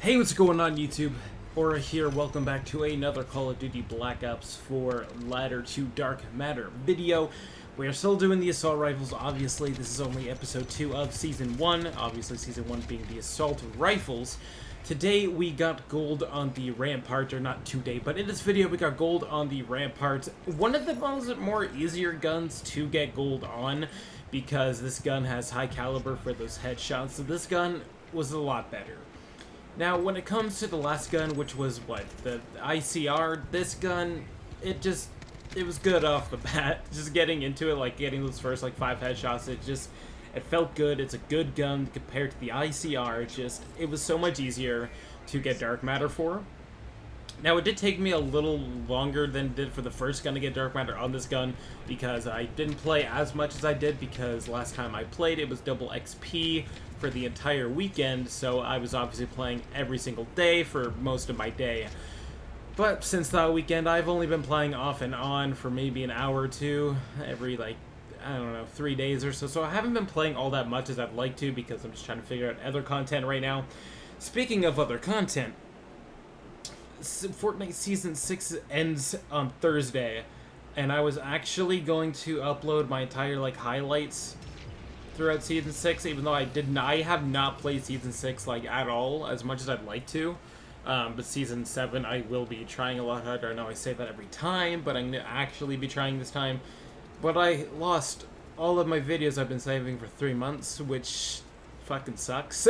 Hey, what's going on YouTube? Aura here, welcome back to another Call of Duty Black Ops 4 Ladder to Dark Matter video. We are still doing the assault rifles. Obviously, this is only episode 2 of season 1, obviously season 1 being the assault rifles. Today we got gold on the Rampart, or not today, but in this video we got gold on the Rampart. One of the more easier guns to get gold on, because this gun has high caliber for those headshots, so this gun was a lot better. Now, when it comes to the last gun, which was, what, the ICR, this gun, it was good off the bat. Just getting into it, like, getting those first, like, 5 headshots, it felt good. It's a good gun compared to the ICR. It was so much easier to get dark matter for. Now, it did take me a little longer than it did for the first gun to get dark matter on this gun, because I didn't play as much as I did, because last time I played it was double XP for the entire weekend, so I was obviously playing every single day for most of my day. But since that weekend, I've only been playing off and on for maybe an hour or two every, like, I don't know, 3 days or so. So I haven't been playing all that much as I'd like to, because I'm just trying to figure out other content right now. Speaking of other content, Fortnite Season 6 ends on Thursday, and I was actually going to upload my entire, like, highlights throughout Season 6, even though I have not played Season 6, like, at all, as much as I'd like to. But Season 7, I will be trying a lot harder. I know I say that every time, but I'm going to actually be trying this time. But I lost all of my videos I've been saving for 3 months, which fucking sucks.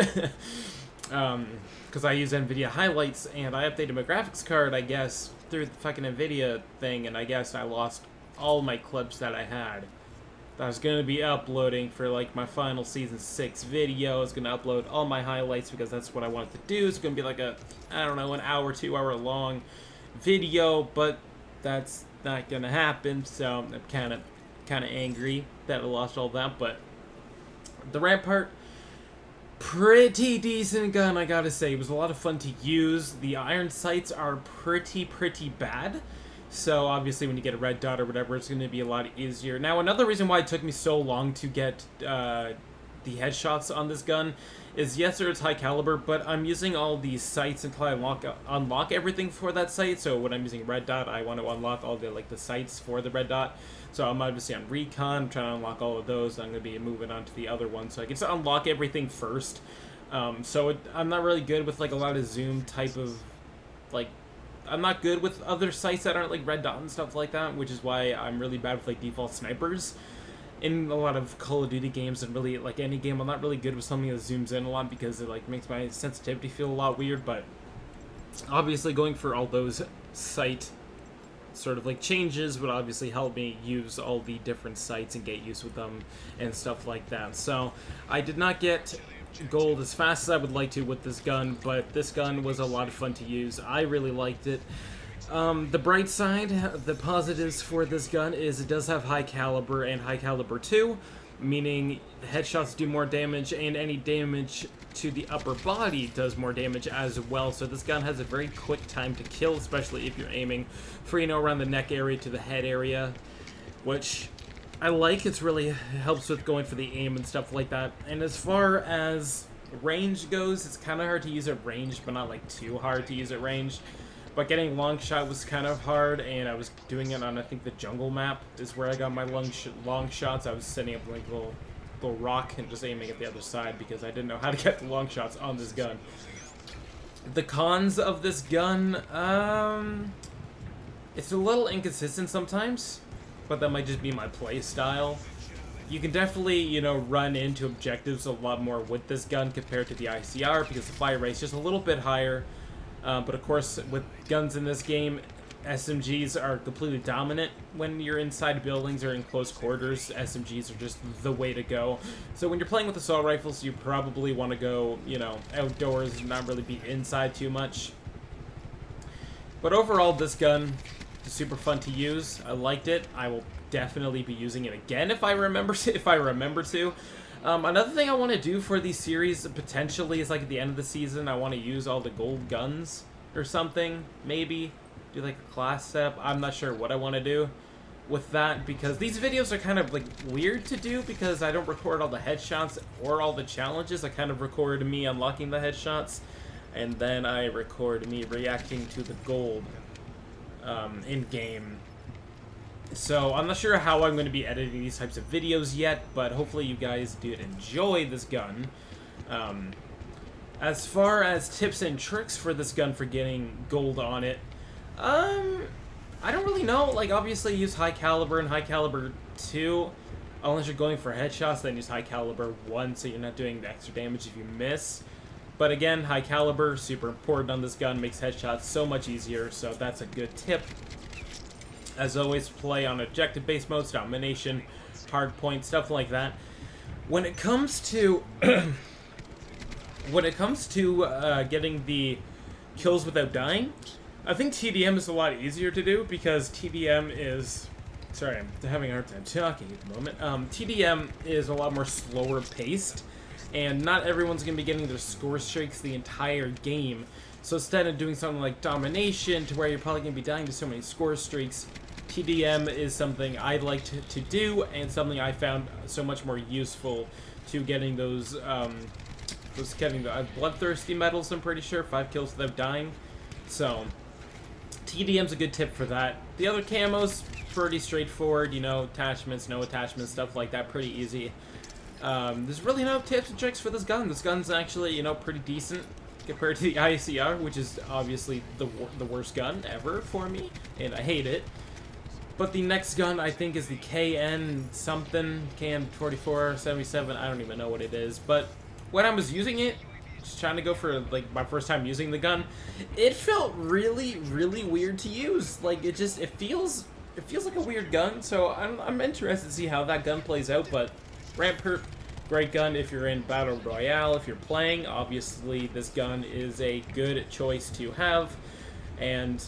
Because I use NVIDIA highlights, and I updated my graphics card, I guess, through the fucking NVIDIA thing, and I guess I lost all my clips that I had. I was going to be uploading for, like, my final Season 6 video. I was going to upload all my highlights because that's what I wanted to do. It's going to be like a, I don't know, an hour, 2 hour long video, but that's not going to happen, so I'm kind of angry that I lost all that. But the Rampart, pretty decent gun, I gotta say. It was a lot of fun to use. The iron sights are pretty bad. So, obviously, when you get a red dot or whatever, it's going to be a lot easier. Now, another reason why it took me so long to get the headshots on this gun is, yes, it's high caliber, but I'm using all these sights until I unlock everything for that sight. So, when I'm using red dot, I want to unlock all the, like, the sights for the red dot. So, I'm obviously on recon, I'm trying to unlock all of those. I'm going to be moving on to the other one. So, I get to unlock everything first. I'm not really good with, like, a lot of zoom type of, like, I'm not good with other sights that aren't like red dot and stuff like that, which is why I'm really bad with like default snipers. In a lot of Call of Duty games and really like any game, I'm not really good with something that zooms in a lot because it like makes my sensitivity feel a lot weird. But obviously going for all those sight sort of like changes would obviously help me use all the different sights and get used with them and stuff like that. So I did not get gold as fast as I would like to with this gun, but this gun was a lot of fun to use. I really liked it. The bright side, the positives for this gun is it does have high caliber and high caliber 2, meaning the headshots do more damage and any damage to the upper body does more damage as well. So this gun has a very quick time to kill, especially if you're aiming for, you know, around the neck area to the head area, which I like. It really helps with going for the aim and stuff like that. And as far as range goes, it's kind of hard to use at range, but not like too hard to use at range. But getting long shot was kind of hard, and I was doing it on, I think, the jungle map is where I got my long shots. I was setting up like a little rock and just aiming at the other side because I didn't know how to get the long shots on this gun. The cons of this gun, it's a little inconsistent sometimes, but that might just be my play style. You can definitely, you know, run into objectives a lot more with this gun compared to the ICR because the fire rate's just a little bit higher. But of course, with guns in this game, SMGs are completely dominant when you're inside buildings or in close quarters. SMGs are just the way to go. So when you're playing with assault rifles, you probably want to go, you know, outdoors and not really be inside too much. But overall, this gun, super fun to use. I liked it. I will definitely be using it again if I remember to. Another thing I want to do for these series potentially is like at the end of the season, I want to use all the gold guns or something. Maybe do like a class step. I'm not sure what I want to do with that because these videos are kind of like weird to do because I don't record all the headshots or all the challenges. I kind of record me unlocking the headshots and then I record me reacting to the gold in-game. So I'm not sure how I'm going to be editing these types of videos yet, but hopefully you guys did enjoy this gun. As far as tips and tricks for this gun for getting gold on it, I don't really know. Like, obviously use high caliber and high caliber 2. Unless you're going for headshots, then use high caliber 1 so you're not doing the extra damage if you miss. But again, high caliber, super important on this gun, makes headshots so much easier, so that's a good tip. As always, play on objective-based modes, domination, hardpoint, stuff like that. When it comes to getting the kills without dying, I think TDM is a lot easier to do because TDM is... Sorry, I'm having a hard time talking at the moment. TDM is a lot more slower paced, and not everyone's going to be getting their score streaks the entire game. So instead of doing something like domination, to where you're probably going to be dying to so many score streaks, TDM is something I like to do, and something I found so much more useful to getting those, getting the bloodthirsty medals, I'm pretty sure, 5 kills without dying. So, TDM's a good tip for that. The other camos, pretty straightforward, you know, attachments, no attachments, stuff like that, pretty easy. There's really no tips and tricks for this gun. This gun's actually, you know, pretty decent compared to the ICR, which is obviously the worst gun ever for me, and I hate it. But the next gun, I think, is the KN something, KN4477, I don't even know what it is. But when I was using it, just trying to go for, like, my first time using the gun, it felt really, really weird to use. Like, it feels like a weird gun, so I'm interested to see how that gun plays out. But Rampart, great gun if you're in Battle Royale. If you're playing, obviously this gun is a good choice to have. And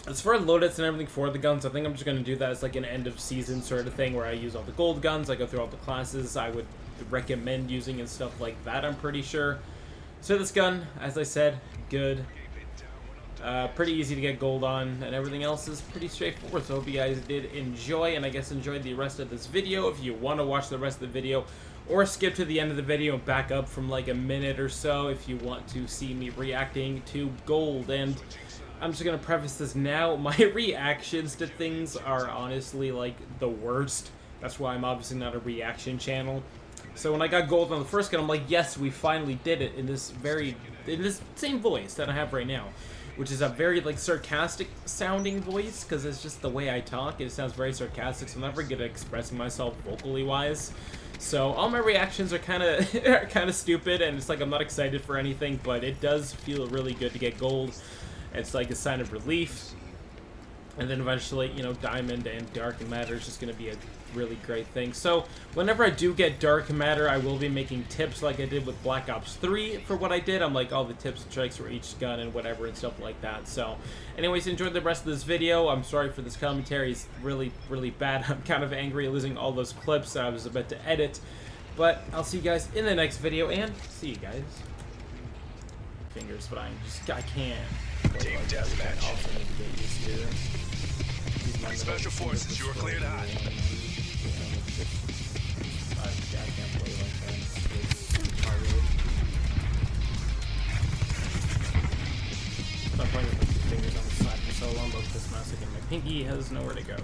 as far as loadouts and everything for the guns, I think I'm just going to do that as like an end of season sort of thing where I use all the gold guns, I go through all the classes I would recommend using and stuff like that, I'm pretty sure. So this gun, as I said, good. Pretty easy to get gold on, and everything else is pretty straightforward. So I hope you guys did enjoy, and I guess enjoyed the rest of this video. If you want to watch the rest of the video, or skip to the end of the video and back up from like a minute or so if you want to see me reacting to gold. And I'm just going to preface this now, my reactions to things are honestly like the worst. That's why I'm obviously not a reaction channel. So when I got gold on the first gun, I'm like, yes, we finally did it in this same voice that I have right now, which is a very like sarcastic sounding voice, because it's just the way I talk. It sounds very sarcastic, so I'm never good at expressing myself vocally wise. So all my reactions are kind of stupid, and it's like I'm not excited for anything, but it does feel really good to get gold. It's like a sign of relief. And then eventually, you know, Diamond and Dark Matter is just going to be a really great thing. So whenever I do get Dark Matter, I will be making tips like I did with Black Ops 3 for what I did. I'm like all the tips and tricks for each gun and whatever and stuff like that. So anyways, enjoy the rest of this video. I'm sorry for this commentary. It's really, really bad. I'm kind of angry losing all those clips that I was about to edit. But I'll see you guys in the next video, and see you guys. Fingers, but I can't. Team deathmatch. Special forces, you are cleared hot. I'm playing with my fingers on the side for so long, but this mouse again, my pinky has nowhere to go.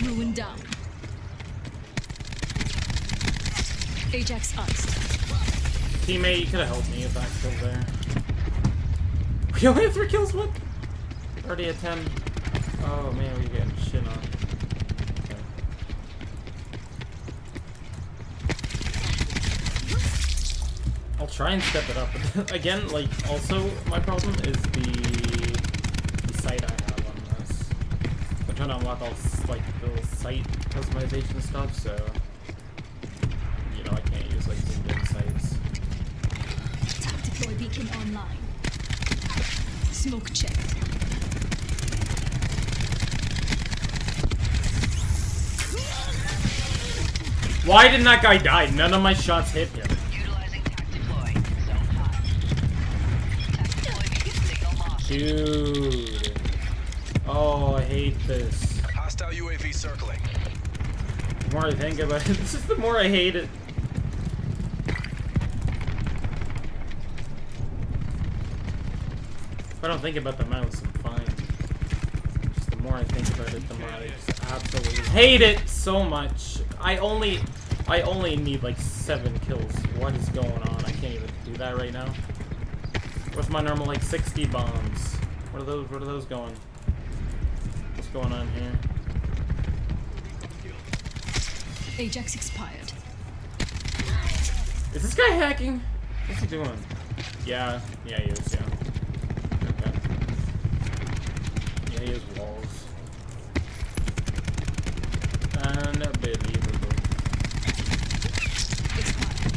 Ruin down. Ajax iced. Teammate, you could have helped me if I was still there. We only have 3 kills, what? Already at 10. Oh man, we're getting shit on. Okay. I'll try and step it up. Again, like, also, my problem is the sight I have on this. I'm trying to unlock all, like, the sight customization stuff, so... You know, I can't use, like, zoomed-in sights. Tactical beacon online. Smoke checked. Why didn't that guy die? None of my shots hit him. Dude. Oh, I hate this. Hostile UAV circling. The more I think about it, this is the more I hate it. If I don't think about the mouse, I'm fine. Just the more I think about it, the more I just absolutely hate it so much. I only need like 7 kills. What is going on? I can't even do that right now. What's my normal like 60 bombs? What are those going? What's going on here? Ajax expired. Is this guy hacking? What's he doing? Yeah, he is, yeah. Okay. Yeah, he has walls. Unbelievable. Expired.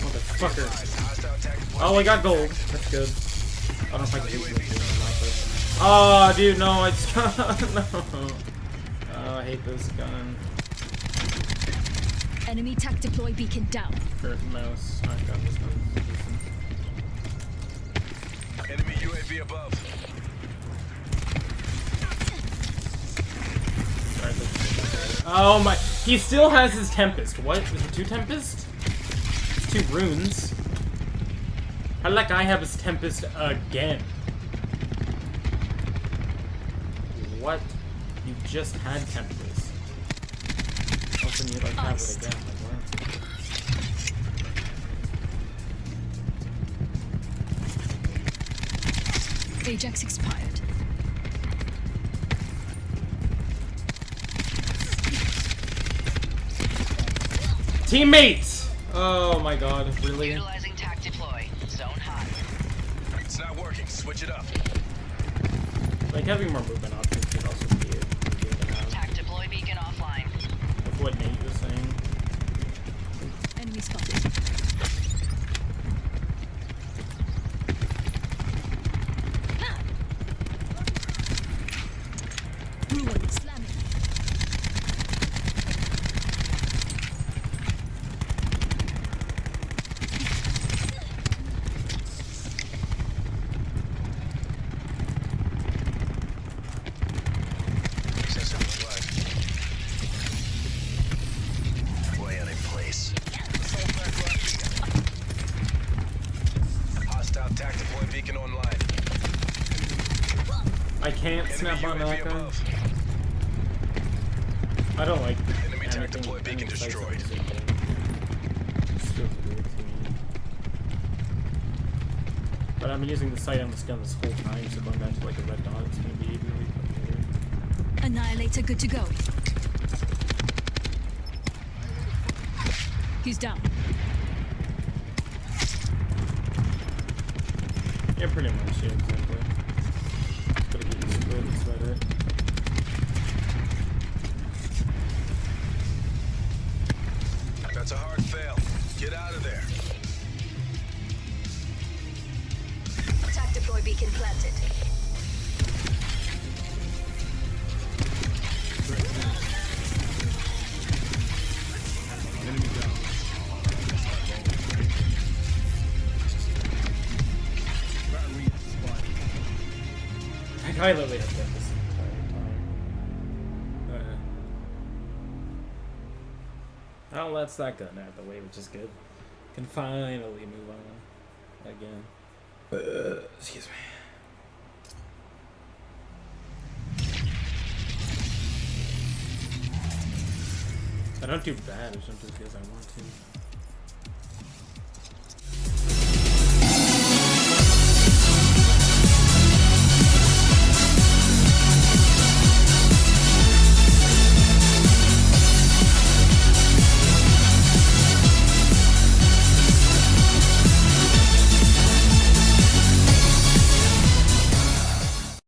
Motherfucker. Oh, I got gold. That's good. I don't know if I can use it or not, but... Oh, dude, no, it's... no. Oh, I hate this gun. Enemy tac deploy beacon down. Hurt mouse. I got this gun. Enemy UAV above. Oh my... He still has his Tempest. What? Is it 2 Tempest? It's 2 runes. How did that guy have his Tempest again? What? You just had Tempest. Also, you like have it again. Like, what? Ajax expired. Teammates! Oh my god, really? Utilizing tac deploy. Zone hot. It's not working. Switch it up. Like, having more movement options could also be good to have. Tac deploy beacon offline. With what Nate was saying. Enemy spotted. Ruin slamming. Way out of place. Hostile tac deploy beacon online. I can't snap on that guy. above. I don't like Enemy tac anything- deploy beacon any sites destroyed. in this game. It feels weird to me. But I've been using the sight on this gun this whole time, so going back to like a red dot, it's gonna be really fucking weird. Annihilator good to go. He's down. Yeah, pretty much, yeah, exactly. Gotta get used to it, that's about it. That's a hard fail. Get out of there. Tac deploy beacon planted. I literally have done this the entire time. I'll let that gun out of the way, which is good. Can finally move on again. Excuse me. I don't do bad, I just don't do as good as I want to.